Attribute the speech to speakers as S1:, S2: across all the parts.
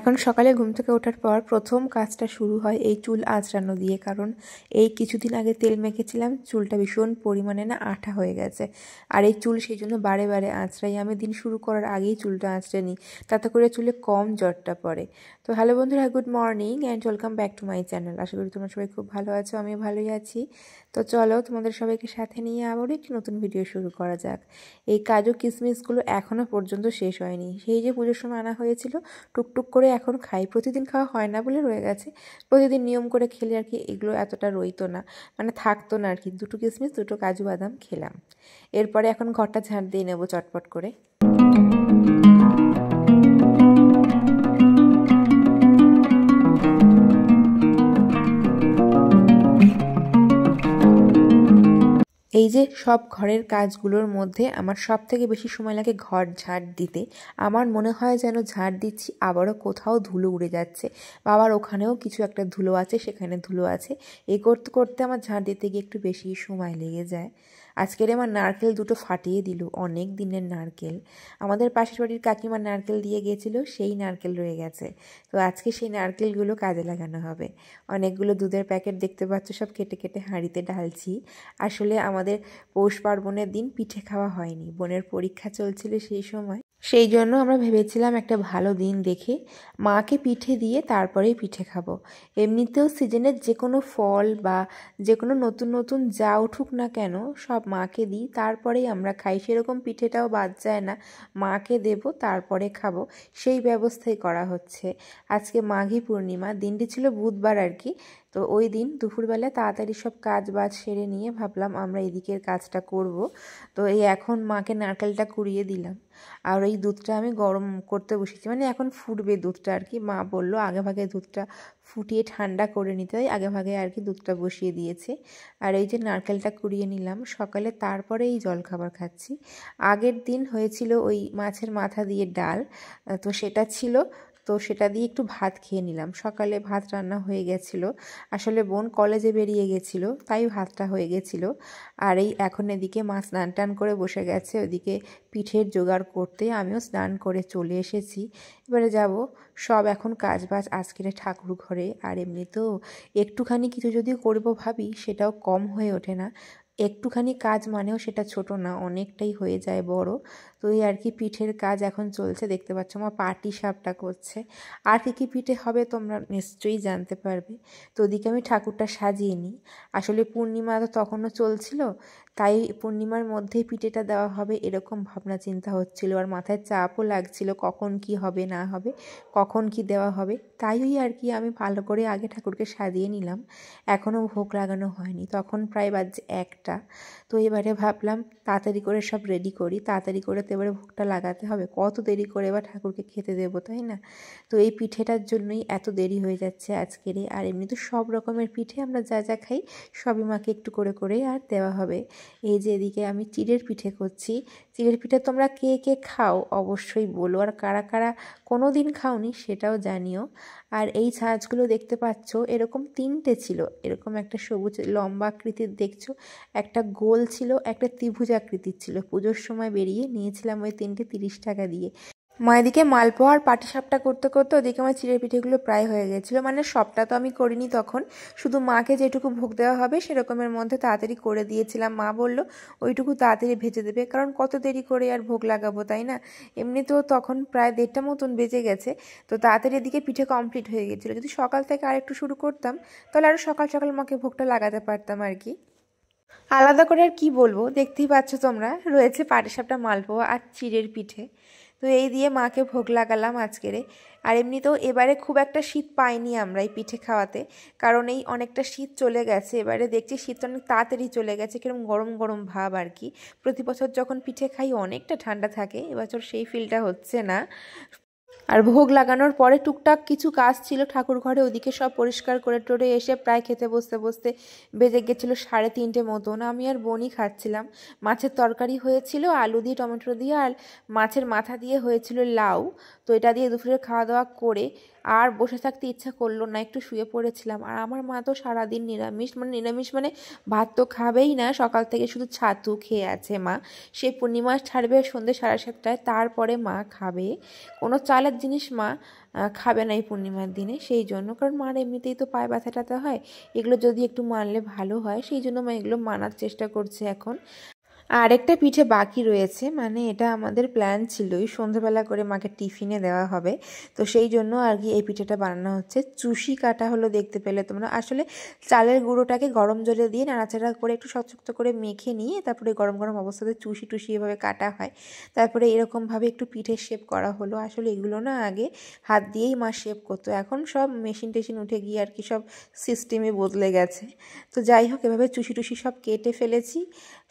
S1: এখন সকালে ঘুম থেকে ওঠার পর প্রথম কাজটা শুরু হয় এই চুল আঁচড়ানো দিয়ে। কারণ এই কিছুদিন আগে তেল মেখেছিলাম, চুলটা ভীষণ পরিমাণে না আঠা হয়ে গেছে। আর এই চুল সেই জন্য বারে বারে আঁচড়াই। আমি দিন শুরু করার আগেই চুলটা আঁচড়ে নিই, তাতে করে চুলে কম জটটা পড়ে। তো হ্যালো বন্ধুরা, good morning and welcome back to my channel. আশা করি তোমরা সবাই খুব ভালো আছো, আমি ভালোই আছি। তো চলো তোমাদের সবাইকে সাথে নিয়ে আবারও একটি নতুন ভিডিও শুরু করা যাক। এই কাজু কিশমিশগুলো এখনও পর্যন্ত শেষ হয়নি। সেই যে পুজোর সময় আনা হয়েছিল, টুকটুক করে এখন খাই। প্রতিদিন খাওয়া হয় না বলে রয়ে গেছে। প্রতিদিন নিয়ম করে খেলে আর কি এগুলো এতটা রইতো না, মানে থাকতো না আর কি। দুটো কিশমিশ, দুটো কাজু বাদাম খেলাম। এরপরে এখন ঘরটা ঝাড় দিয়ে নেবো চটপট করে। এই যে সব ঘরের কাজগুলোর মধ্যে আমার সব থেকে বেশি সময় লাগে ঘর ঝাড় দিতে। আমার মনে হয় যেন ঝাড় দিচ্ছি, আবারও কোথাও ধুলো উড়ে যাচ্ছে, আবার ওখানেও কিছু একটা ধুলো আছে, সেখানে ধুলো আছে। এই করতে করতে আমার ঝাড় দিতে গিয়ে একটু বেশি সময় লেগে যায়। আজকের আমার নারকেল দুটো ফাটিয়ে দিল, অনেক দিনের নারকেল। আমাদের পাশের বাড়ির কাকিমা নারকেল দিয়ে গিয়েছিল, সেই নারকেল রয়ে গেছে। তো আজকে সেই নারকেলগুলো কাজে লাগানো হবে। অনেকগুলো দুধের প্যাকেট দেখতে পাচ্ছ, সব কেটে কেটে হাঁড়িতে ঢালছি। আসলে আমাদের পৌষ পার্বণের দিন পিঠে খাওয়া হয়নি, বোনের পরীক্ষা চলছিল সেই সময়। সেই জন্য আমরা ভেবেছিলাম একটা ভালো দিন দেখে মাকে পিঠে দিয়ে তারপরেই পিঠে খাবো। এমনিতেও সিজনের যে কোনো ফল বা যে কোনো নতুন নতুন যা উঠুক না কেন, সব মাকে দিই, তারপরেই আমরা খাই। সেরকম পিঠেটাও বাদ যায় না, মাকে দেব তারপরে খাবো, সেই ব্যবস্থাই করা হচ্ছে। আজকে মাঘী পূর্ণিমা, দিনটি ছিল বুধবার আর কি। তো ওই দিন দুপুরবেলা তাড়াতাড়ি সব কাজ বাজ সেরে নিয়ে ভাবলাম আমরা এদিকের কাজটা করব। তো এই এখন মাকে নারকেলটা কুড়িয়ে দিলাম, আর এই দুধটা আমি গরম করতে বসেছি, মানে এখন ফুটবে দুধটা আর কি। মা বললো আগে ভাগে দুধটা ফুটিয়ে ঠান্ডা করে নিতে হয়, আগে ভাগে আর কি দুধটা বসিয়ে দিয়েছে। আর এই যে নারকেলটা কুড়িয়ে নিলাম সকালে, তারপরে এই জলখাবার খাচ্ছি। আগের দিন হয়েছিল ওই মাছের মাথা দিয়ে ডাল, তো সেটা ছিল, তো সেটা দিয়ে একটু ভাত খেয়ে নিলাম। সকালে ভাত রান্না হয়ে গেছিলো, আসলে বোন কলেজে বেরিয়ে গেছিলো তাই ভাতটা হয়ে গেছিলো। আর এই এখন এদিকে মা স্নান টান করে বসে গেছে ওদিকে পিঠের জোগাড় করতে। আমিও স্নান করে চলে এসেছি, এবারে যাব সব এখন কাজ বাজ আজকের ঠাকুর ঘরে। আর এমনিতেও একটুখানি কিছু যদি করবো ভাবি, সেটাও কম হয়ে ওঠে না। একটুখানি কাজ মানেও সেটা ছোট না, অনেকটাই হয়ে যায় বড়। তো এই আর কি পিঠের কাজ এখন চলছে, দেখতে পাচ্ছ মা পাটি সাপটা করছে। আর কী কী পিঠে হবে তোমরা নিশ্চয়ই জানতে পারবে। তো ওদিকে আমি ঠাকুরটা সাজিয়ে নিই। আসলে পূর্ণিমা তো তখনও চলছিল, তাই পূর্ণিমার মধ্যেই পিঠেটা দেওয়া হবে এরকম ভাবনা চিন্তা হচ্ছিল। আর মাথায় চাপও লাগছিল কখন কি হবে না হবে, কখন কি দেওয়া হবে। তাই ওই আর কি আমি ভালো করে আগে ঠাকুরকে সাজিয়ে নিলাম। এখনও ভোগ লাগানো হয়নি, তখন প্রায় বাজছে 1টা। তো এবারে ভাবলাম তাড়াতাড়ি করে সব রেডি করি, তাড়াতাড়ি করে তো এবারে ভোগটা লাগাতে হবে, কত দেরি করে এবার ঠাকুরকে খেতে দেবো, তাই না? তো এই পিঠেটার জন্যই এত দেরি হয়ে যাচ্ছে আজকের। আর এমনি তো সব রকমের পিঠে আমরা যা যা খাই সবই মাকে একটু করে করে আর দেওয়া হবে। এই যে এদিকে আমি চিড়ের পিঠে করছি। চিড়ের পিঠে তোমরা কে কে খাও অবশ্যই বলো, আর কারা কারা কোনো দিন খাওনি সেটাও জানিও। আর এই ছাঁচগুলো দেখতে পাচ্ছ, এরকম 3টে ছিল, এরকম একটা সবুজ লম্বা আকৃতির দেখছো, একটা গোল ছিল, একটা ত্রিভুজ আকৃতির ছিল। পুজোর সময় বেরিয়ে নিয়েছিলাম ওই 3টে 30 টাকা দিয়ে। মা এদিকে মালপোয়া আর পাটিসাপটা করতে করতে ওদিকে আমার চিড়ের পিঠেগুলো প্রায় হয়ে গেছিলো। মানে সবটা তো আমি করিনি তখন, শুধু মাকে যেটুকু ভোগ দেওয়া হবে সেরকমের মধ্যে তাড়াতাড়ি করে দিয়েছিলাম। মা বলল ওইটুকু তাড়াতাড়ি ভেজে দেবে, কারণ কত দেরি করে আর ভোগ লাগাবো, তাই না? এমনিতেও তখন প্রায় 1:30 মতন বেজে গেছে। তো তাড়াতাড়ি এদিকে পিঠে কমপ্লিট হয়ে গেছিলো। যদি সকাল থেকে আর একটু শুরু করতাম তাহলে আরও সকাল সকাল মাকে ভোগটা লাগাতে পারতাম আর কি। আলাদা করে আর কি বলবো, দেখতেই পাচ্ছ তোমরা, রয়েছে পাটিসাপটা, মালপোয়া আর চিড়ের পিঠে। তো এই দিয়ে মাকে ভোগ লাগালাম আজকেরে। আর এমনিতেও এবারে খুব একটা শীত পাইনি আমরা এই পিঠে খাওয়াতে, কারণ এই অনেকটা শীত চলে গেছে। এবারে দেখছি শীতটা অনেক তাড়াতাড়ি চলে গেছে, কিরকম গরম গরম ভাব আর কি। প্রতি বছর যখন পিঠে খাই অনেকটা ঠান্ডা থাকে, এবছর সেই ফিলটা হচ্ছে না। আর ভোগ লাগানোর পরে টুকটাক কিছু কাজ ছিল ঠাকুর ঘরে, ওদিকে সব পরিষ্কার করে টোরে এসে প্রায় খেতে বসতে বসতে বেজে গেছিলো 3:30 মতন। আমি আর বোনই খাচ্ছিলাম। মাছের তরকারি হয়েছিল আলু দিয়ে টমেটো দিয়ে, আর মাছের মাথা দিয়ে হয়েছিল লাউ। তো এটা দিয়ে দুপুরে খাওয়া দাওয়া করে আর বসে থাকতে ইচ্ছা করলো না, একটু শুয়ে পড়েছিলাম। আর আমার মা তো সারাদিন নিরামিষ মানে ভাত তো খাবেই না, সকাল থেকে শুধু ছাতু খেয়ে আছে মা। সেই পূর্ণিমা ছাড়বে সন্ধ্যে 7:30টায়, তারপরে মা খাবে। কোনো চালের জিনিস মা খাবে না এই পূর্ণিমার দিনে, সেই জন্য। কারণ মার এমনিতেই তো পায়ে ব্যথা ট্যাথা হয়, এগুলো যদি একটু মানলে ভালো হয়, সেই জন্য মা এগুলো মানার চেষ্টা করছে এখন। আর একটা পিঠে বাকি রয়েছে, মানে এটা আমাদের প্ল্যান ছিলই, সন্ধ্যাবেলা করে মাকে টিফিনে দেওয়া হবে। তো সেই জন্য আর কি এই পিঠেটা বানানো হচ্ছে। চুষি কাটা হলো, দেখতে পেলে তোমরা। আসলে চালের গুঁড়োটাকে গরম জলে দিয়ে নাড়াচাড়া করে একটু শক্ত করে মেখে নিয়ে তারপরে গরম গরম অবস্থাতে চুষি টুষি এভাবে কাটা হয়। তারপরে এরকমভাবে একটু পিঠের শেপ করা হলো। আসলে এগুলো না আগে হাত দিয়েই মা শেপ করতো, এখন সব মেশিন টেশিন উঠে গিয়ে আর কি সব সিস্টেমে বদলে গেছে। তো যাই হোক, এভাবে চুষি টুষি সব কেটে ফেলেছি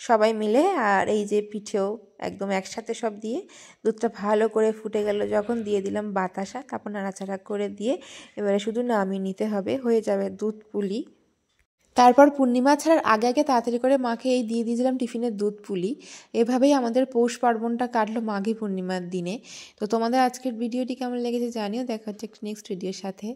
S1: সবাই মিলে। আর এই যে পিঠেও একদম একসাথে সব দিয়ে, দুধটা ভালো করে ফুটে গেল যখন, দিয়ে দিলাম বাতাসা, তারপর নাড়াচাড়া করে দিয়ে এবারে শুধু নামিয়ে নিতে হবে, হয়ে যাবে দুধ পুলি। তারপর পূর্ণিমা ছাড়ার আগে আগে তাড়াতাড়ি করে মাকে এই দিয়ে দিয়েছিলাম টিফিনের দুধ পুলি। এভাবেই আমাদের পৌষ পার্বণটা কাটলো মাঘী পূর্ণিমার দিনে। তো তোমাদের আজকের ভিডিওটি কেমন লেগেছে জানিও। দেখা হচ্ছে নেক্সট ভিডিওর সাথে।